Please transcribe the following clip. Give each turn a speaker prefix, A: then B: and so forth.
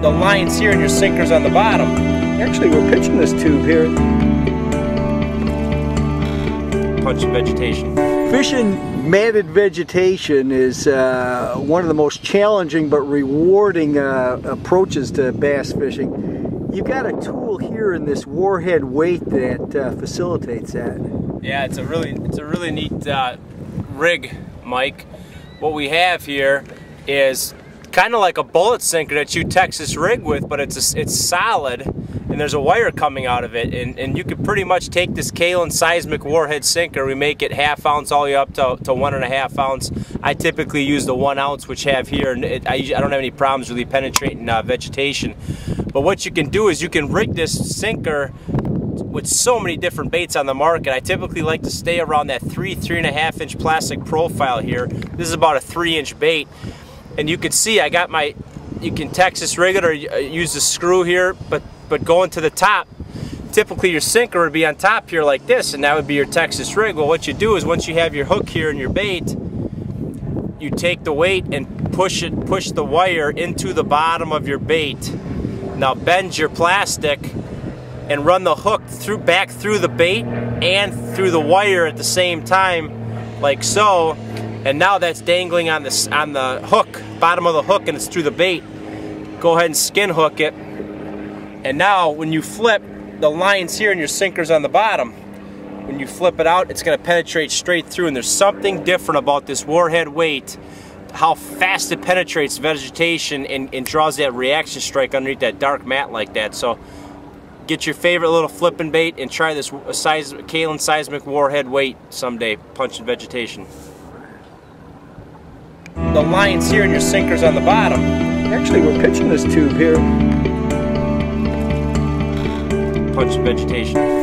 A: The line's here and your sinker's on the bottom.
B: Actually, we're pitching this tube here.
A: Punching vegetation.
B: Fishing matted vegetation is one of the most challenging but rewarding approaches to bass fishing. You've got a tool here in this Warhead weight that facilitates that.
A: Yeah, it's a really neat rig, Mike. What we have here is kind of like a bullet sinker that you Texas rig with, but it's solid, and there's a wire coming out of it, and you could pretty much take this Kalin Sizmic Warhead sinker. We make it 1/2 ounce all the way up to 1.5 ounce. I typically use the 1 ounce, which I have here, and I don't have any problems really penetrating vegetation. But what you can do is you can rig this sinker with so many different baits on the market. I typically like to stay around that 3.5 inch plastic profile here. This is about a 3-inch bait. And you can see I got my, you can Texas rig it or use the screw here, but going to the top, typically your sinker would be on top here like this, and that would be your Texas rig. Well, what you do is once you have your hook here and your bait, you take the weight and push the wire into the bottom of your bait. Now bend your plastic and run the hook back through the bait and through the wire at the same time, like so. And now that's dangling on the hook, bottom of the hook, and it's through the bait. Go ahead and skin hook it. And now when you flip, the line's here and your sinker's on the bottom. When you flip it out, it's going to penetrate straight through. And there's something different about this Warhead weight, how fast it penetrates vegetation and draws that reaction strike underneath that dark mat like that. So get your favorite little flipping bait and try this Kalin Sizmic Warhead weight someday, punching vegetation. The line's here and your sinker's on the bottom.
B: Actually, we're pitching this tube here.
A: Punching vegetation.